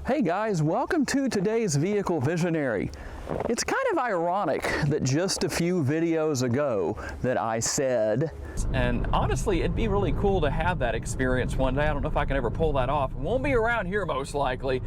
Hey guys, welcome to today's Vehicle Visionary. It's kind of ironic that just a few videos ago that I said, and honestly, it'd be really cool to have that experience one day. I don't know if I can ever pull that off. It won't be around here most likely.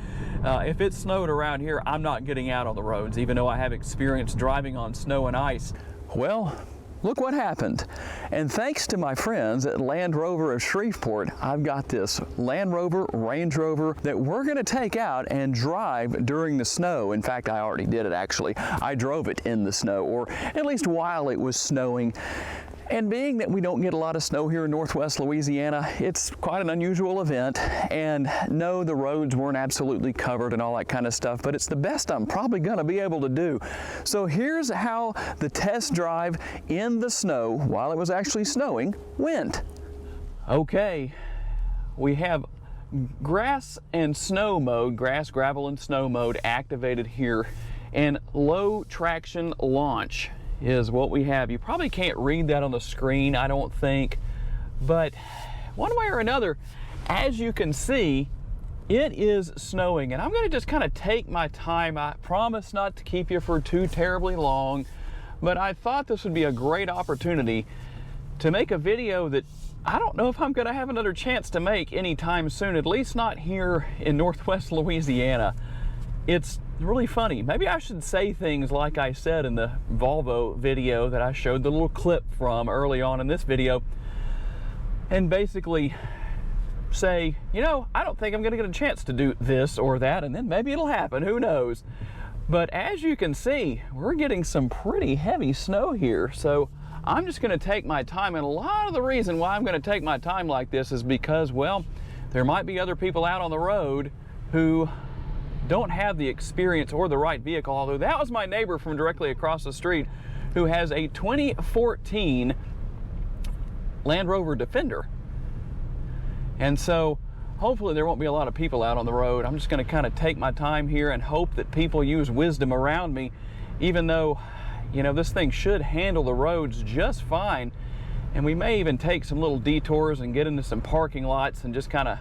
If it snowed around here, I'm not getting out on the roads, even though I have experience driving on snow and ice. Well, look what happened. And thanks to my friends at Land Rover of Shreveport, I've got this Land Rover Range Rover that we're going to take out and drive during the snow. In fact, I already did it actually. I drove it in the snow, or at least while it was snowing. And being that we don't get a lot of snow here in Northwest Louisiana, it's quite an unusual event. And no, the roads weren't absolutely covered and all that kind of stuff, but it's the best I'm probably going to be able to do. So here's how the test drive in the snow, while it was actually snowing, went. Okay, we have grass and snow mode, grass, gravel, and snow mode activated here, and low traction launch is what we have. You probably can't read that on the screen, I don't think, but one way or another, as you can see, it is snowing, and I'm going to just kind of take my time. I promise not to keep you for too terribly long, but I thought this would be a great opportunity to make a video that I don't know if I'm going to have another chance to make anytime soon, at least not here in Northwest Louisiana. It's really funny. Maybe I should say things like I said in the Volvo video that I showed the little clip from early on in this video, and basically say, you know, I don't think I'm going to get a chance to do this or that, and then maybe it'll happen, who knows. But as you can see, we're getting some pretty heavy snow here, so I'm just going to take my time. And a lot of the reason why I'm going to take my time like this is because, well, there might be other people out on the road who don't have the experience or the right vehicle, although that was my neighbor from directly across the street who has a 2014 Land Rover Defender. And so hopefully there won't be a lot of people out on the road. I'm just going to kind of take my time here and hope that people use wisdom around me, even though, you know, this thing should handle the roads just fine. And we may even take some little detours and get into some parking lots and just kind of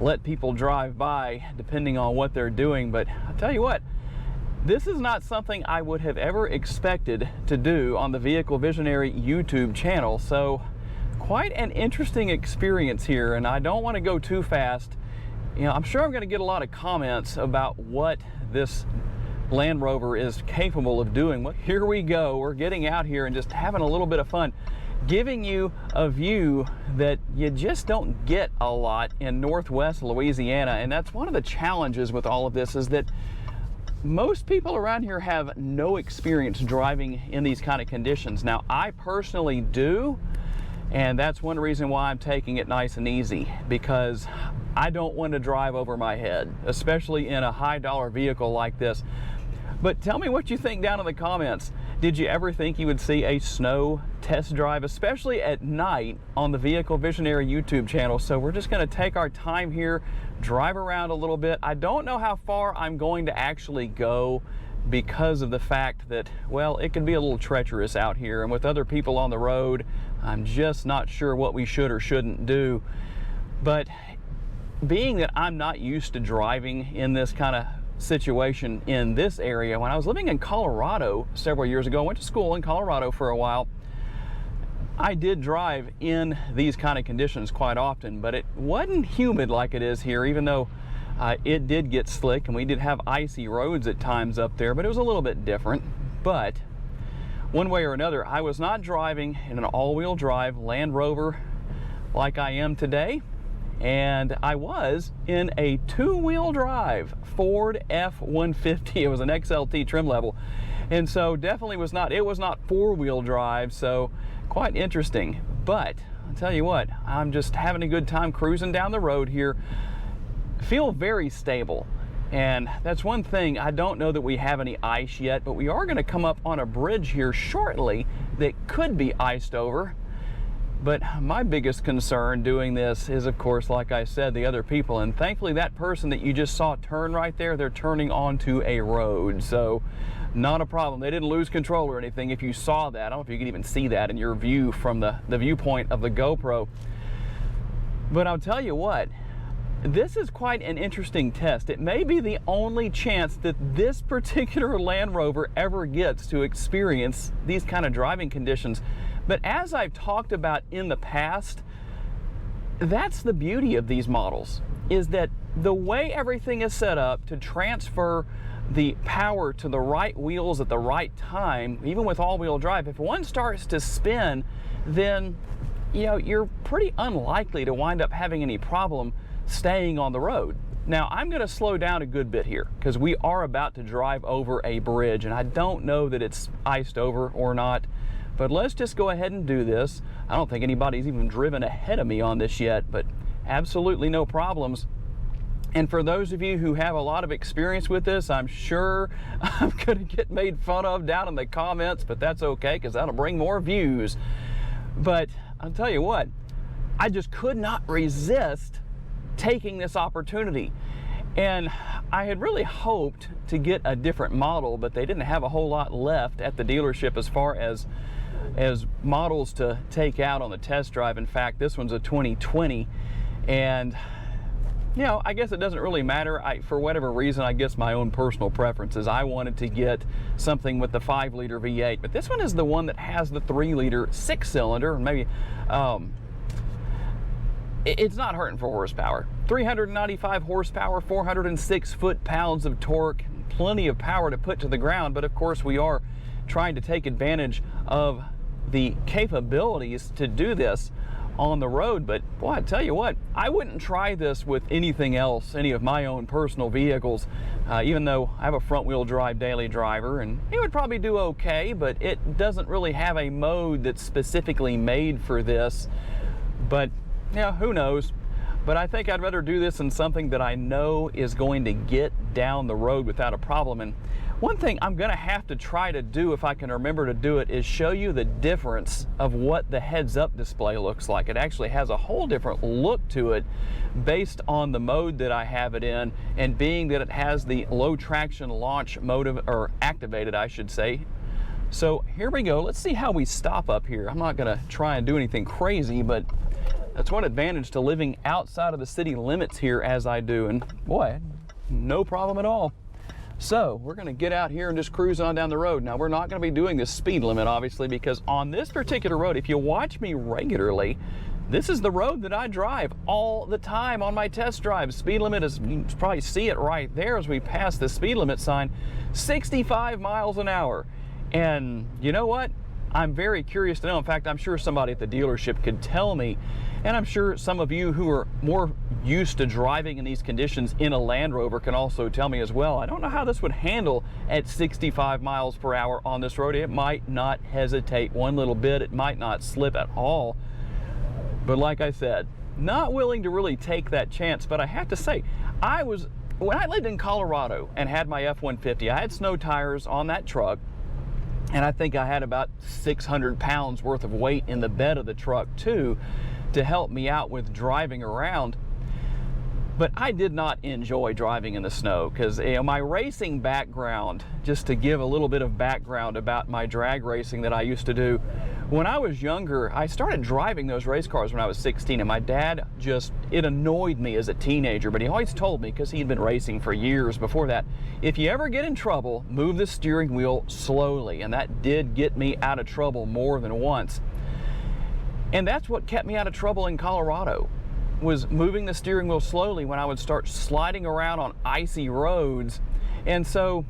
let people drive by depending on what they're doing. But I'll tell you what, this is not something I would have ever expected to do on the Vehicle Visionary YouTube channel. So quite an interesting experience here, and I don't want to go too fast. You know, I'm sure I'm going to get a lot of comments about what this Land Rover is capable of doing. Well, here we go. We're getting out here and just having a little bit of fun, giving you a view that you just don't get a lot in Northwest Louisiana. And that's one of the challenges with all of this, is that most people around here have no experience driving in these kind of conditions. Now, I personally do, and that's one reason why I'm taking it nice and easy, because I don't want to drive over my head, especially in a high-dollar vehicle like this. But tell me what you think down in the comments. Did you ever think you would see a snow test drive, especially at night, on the Vehicle Visionary YouTube channel? So we're just going to take our time here, drive around a little bit. I don't know how far I'm going to actually go because of the fact that, well, it can be a little treacherous out here, and with other people on the road, I'm just not sure what we should or shouldn't do. But being that I'm not used to driving in this kind of situation in this area, when I was living in Colorado several years ago, I went to school in Colorado for a while, I did drive in these kind of conditions quite often, but it wasn't humid like it is here, even though it did get slick and we did have icy roads at times up there, but it was a little bit different. But one way or another, I was not driving in an all-wheel drive Land Rover like I am today, and I was in a two-wheel drive Ford F-150. It was an XLT trim level, and so definitely was not, it was not four-wheel drive, so quite interesting. But I'll tell you what, I'm just having a good time cruising down the road here. Feel very stable, and that's one thing. I don't know that we have any ice yet, but we are going to come up on a bridge here shortly that could be iced over. But my biggest concern doing this is, of course, like I said, the other people. And thankfully, that person that you just saw turn right there, they're turning onto a road. So not a problem. They didn't lose control or anything. If you saw that, I don't know if you can even see that in your view from the viewpoint of the GoPro. But I'll tell you what, this is quite an interesting test. It may be the only chance that this particular Land Rover ever gets to experience these kind of driving conditions. But as I've talked about in the past, that's the beauty of these models, is that the way everything is set up to transfer the power to the right wheels at the right time, even with all-wheel drive, if one starts to spin, then you're pretty unlikely to wind up having any problem staying on the road. Now, I'm going to slow down a good bit here because we are about to drive over a bridge, and I don't know that it's iced over or not, but let's just go ahead and do this. I don't think anybody's even driven ahead of me on this yet, but absolutely no problems. And for those of you who have a lot of experience with this, I'm sure I'm going to get made fun of down in the comments, but that's okay because that'll bring more views. But I'll tell you what, I just could not resist taking this opportunity. And I had really hoped to get a different model, but they didn't have a whole lot left at the dealership as far as models to take out on the test drive. In fact, this one's a 2020, and I guess it doesn't really matter. For whatever reason, I guess my own personal preferences, I wanted to get something with the 5-liter V8, but this one is the one that has the 3-liter 6-cylinder, and maybe it's not hurting for horsepower. 395 horsepower, 406 foot-pounds of torque, plenty of power to put to the ground, but of course we are trying to take advantage of the capabilities to do this on the road. But boy, I tell you what, I wouldn't try this with anything else, any of my own personal vehicles, even though I have a front-wheel drive daily driver, and it would probably do okay, but it doesn't really have a mode that's specifically made for this. But who knows? But I think I'd rather do this in something that I know is going to get down the road without a problem. And one thing I'm going to have to try to do, if I can remember to do it, is show you the difference of what the heads-up display looks like. It actually has a whole different look to it based on the mode that I have it in, and being that it has the low traction launch mode, or activated, I should say. So here we go. Let's see how we stop up here. I'm not going to try and do anything crazy, but that's one advantage to living outside of the city limits here as I do, and boy, no problem at all. So we're going to get out here and just cruise on down the road. Now, we're not going to be doing the speed limit, obviously, because on this particular road, if you watch me regularly, this is the road that I drive all the time on my test drive. Speed limit is, you can probably see it right there as we pass the speed limit sign, 65 miles an hour. And you know what? I'm very curious to know. In fact, I'm sure somebody at the dealership could tell me, and I'm sure some of you who are more used to driving in these conditions in a Land Rover can also tell me as well. I don't know how this would handle at 65 miles per hour on this road. It might not hesitate one little bit. It might not slip at all. But like I said, not willing to really take that chance. But I have to say, when I lived in Colorado and had my F-150, I had snow tires on that truck. And I think I had about 600 pounds worth of weight in the bed of the truck too, to help me out with driving around. But I did not enjoy driving in the snow because my racing background, just to give a little bit of background about my drag racing that I used to do, when I was younger, I started driving those race cars when I was 16, and my dad it annoyed me as a teenager, but he always told me, because he'd been racing for years before that, if you ever get in trouble, move the steering wheel slowly. And that did get me out of trouble more than once. And that's what kept me out of trouble in Colorado, was moving the steering wheel slowly when I would start sliding around on icy roads. And so,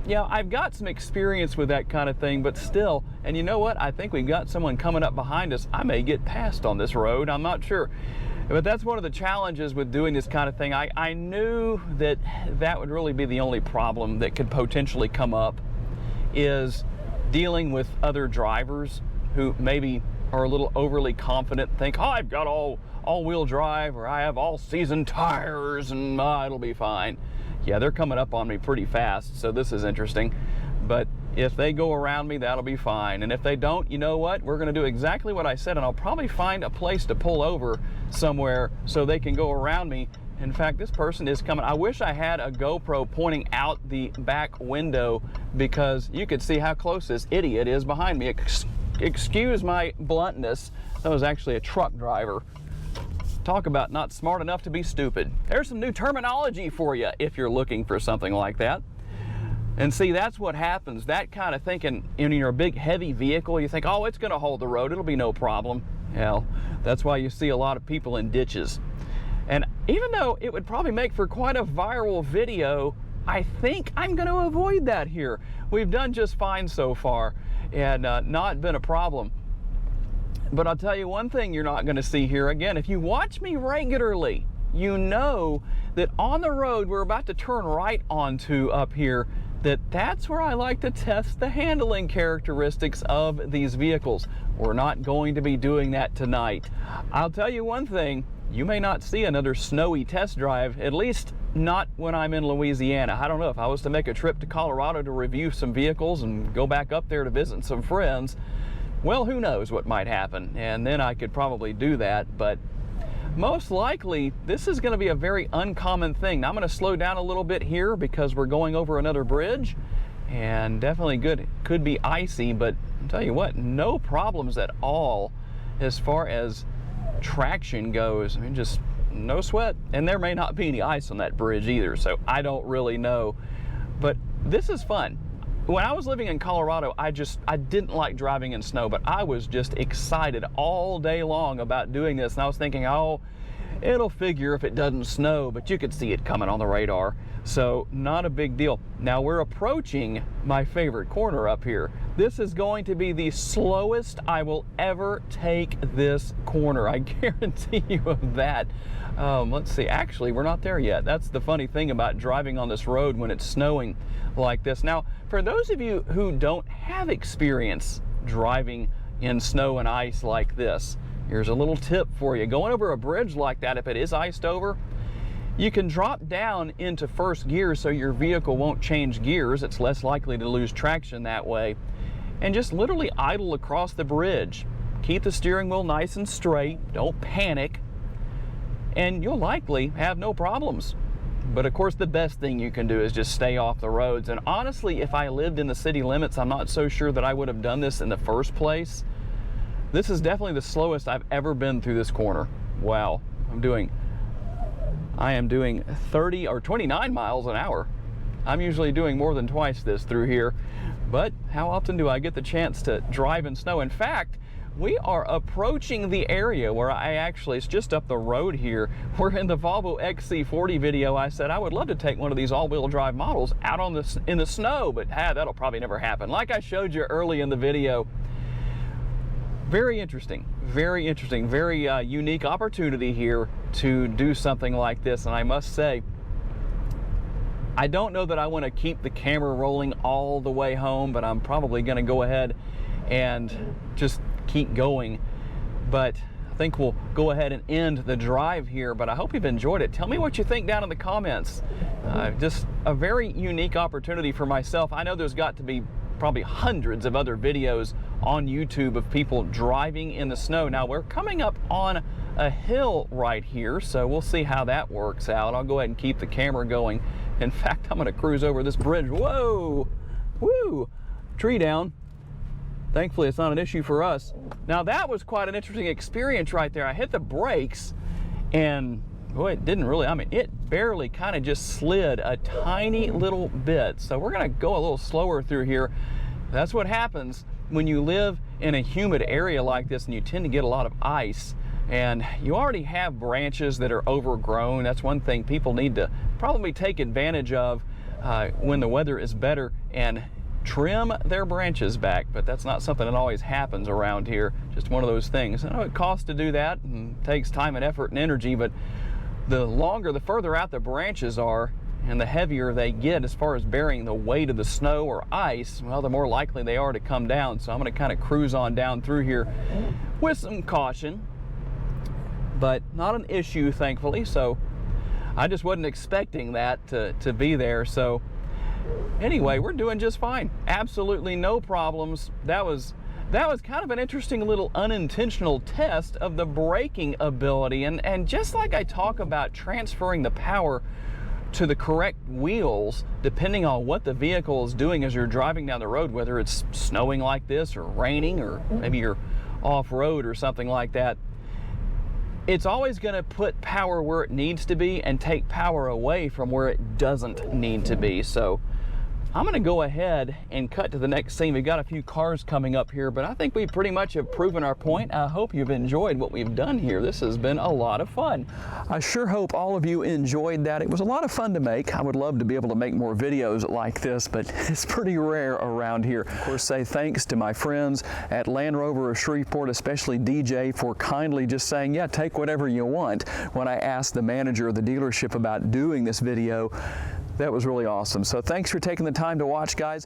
I've got some experience with that kind of thing, but still, and you know what? I think we've got someone coming up behind us. I may get past on this road, I'm not sure. But that's one of the challenges with doing this kind of thing. I knew that that would really be the only problem that could potentially come up, is dealing with other drivers who maybe are a little overly confident, think, oh, I've got all-wheel drive, or I have all-season tires, and it'll be fine. Yeah, they're coming up on me pretty fast, so this is interesting. But if they go around me, that'll be fine. And if they don't, you know what? We're going to do exactly what I said, and I'll probably find a place to pull over somewhere so they can go around me. In fact, this person is coming. I wish I had a GoPro pointing out the back window, because you could see how close this idiot is behind me. Excuse my bluntness. That was actually a truck driver Talk about not smart enough to be stupid. There's some new terminology for you if you're looking for something like that. And see, that's what happens. That kind of thinking, in your big heavy vehicle, you think, oh, it's going to hold the road, it'll be no problem. Hell, that's why you see a lot of people in ditches. And even though it would probably make for quite a viral video, I think I'm going to avoid that here. We've done just fine so far, and not been a problem. But I'll tell you one thing you're not going to see here. Again, if you watch me regularly, you know that on the road we're about to turn right onto up here, that's where I like to test the handling characteristics of these vehicles. We're not going to be doing that tonight. I'll tell you one thing, you may not see another snowy test drive, at least not when I'm in Louisiana. I don't know, if I was to make a trip to Colorado to review some vehicles and go back up there to visit some friends, well, who knows what might happen, and then I could probably do that. But most likely this is going to be a very uncommon thing. Now I'm going to slow down a little bit here because we're going over another bridge, and definitely could be icy, but I'll tell you what, no problems at all as far as traction goes. I mean, just no sweat. And there may not be any ice on that bridge either, so I don't really know. But this is fun. When I was living in Colorado, I didn't like driving in snow, but I was just excited all day long about doing this. And I was thinking, oh, it'll figure if it doesn't snow, but you could see it coming on the radar. So not a big deal. Now we're approaching my favorite corner up here. This is going to be the slowest I will ever take this corner. I guarantee you of that. Let's see, actually, we're not there yet. That's the funny thing about driving on this road when it's snowing like this. Now, for those of you who don't have experience driving in snow and ice like this, here's a little tip for you. Going over a bridge like that, if it is iced over, you can drop down into first gear so your vehicle won't change gears. It's less likely to lose traction that way. And just literally idle across the bridge. Keep the steering wheel nice and straight. Don't panic. And you'll likely have no problems. But of course, the best thing you can do is just stay off the roads. And honestly, if I lived in the city limits, I'm not so sure that I would have done this in the first place. This is definitely the slowest I've ever been through this corner. Wow, I am doing 30 or 29 miles an hour. I'm usually doing more than twice this through here, but how often do I get the chance to drive in snow? In fact, we are approaching the area where it's just up the road here, where in the Volvo XC40 video I said I would love to take one of these all-wheel drive models out in the snow, but that'll probably never happen. Like I showed you early in the video, very interesting, very unique opportunity here to do something like this. And I must say, I don't know that I want to keep the camera rolling all the way home, but I'm probably going to go ahead and just keep going. But I think we'll go ahead and end the drive here, but I hope you've enjoyed it. Tell me what you think down in the comments. Just a very unique opportunity for myself. I know there's got to be probably hundreds of other videos on YouTube of people driving in the snow. Now we're coming up on a hill right here, so we'll see how that works out. I'll go ahead and keep the camera going. In fact, I'm going to cruise over this bridge. Whoa! Woo! Tree down. Thankfully, it's not an issue for us. Now that was quite an interesting experience right there. I hit the brakes and boy, it didn't really, it barely kind of just slid a tiny little bit. So we're going to go a little slower through here. That's what happens when you live in a humid area like this and you tend to get a lot of ice. And you already have branches that are overgrown. That's one thing people need to probably take advantage of when the weather is better and trim their branches back. But that's not something that always happens around here. Just one of those things. I know it costs to do that and takes time and effort and energy, but the further out the branches are and the heavier they get as far as bearing the weight of the snow or ice, well, the more likely they are to come down. So I'm going to kind of cruise on down through here with some caution, but not an issue, thankfully. So I just wasn't expecting that to be there. So anyway, we're doing just fine. Absolutely no problems. That was kind of an interesting little unintentional test of the braking ability. And just like I talk about transferring the power to the correct wheels, depending on what the vehicle is doing as you're driving down the road, whether it's snowing like this or raining or maybe you're off-road or something like that, it's always going to put power where it needs to be and take power away from where it doesn't need to be. So I'm going to go ahead and cut to the next scene. We've got a few cars coming up here, but I think we pretty much have proven our point. I hope you've enjoyed what we've done here. This has been a lot of fun. I sure hope all of you enjoyed that. It was a lot of fun to make. I would love to be able to make more videos like this, but it's pretty rare around here. Of course, say thanks to my friends at Land Rover of Shreveport, especially DJ, for kindly just saying, yeah, take whatever you want. When I asked the manager of the dealership about doing this video, that was really awesome. So thanks for taking the time to watch, guys.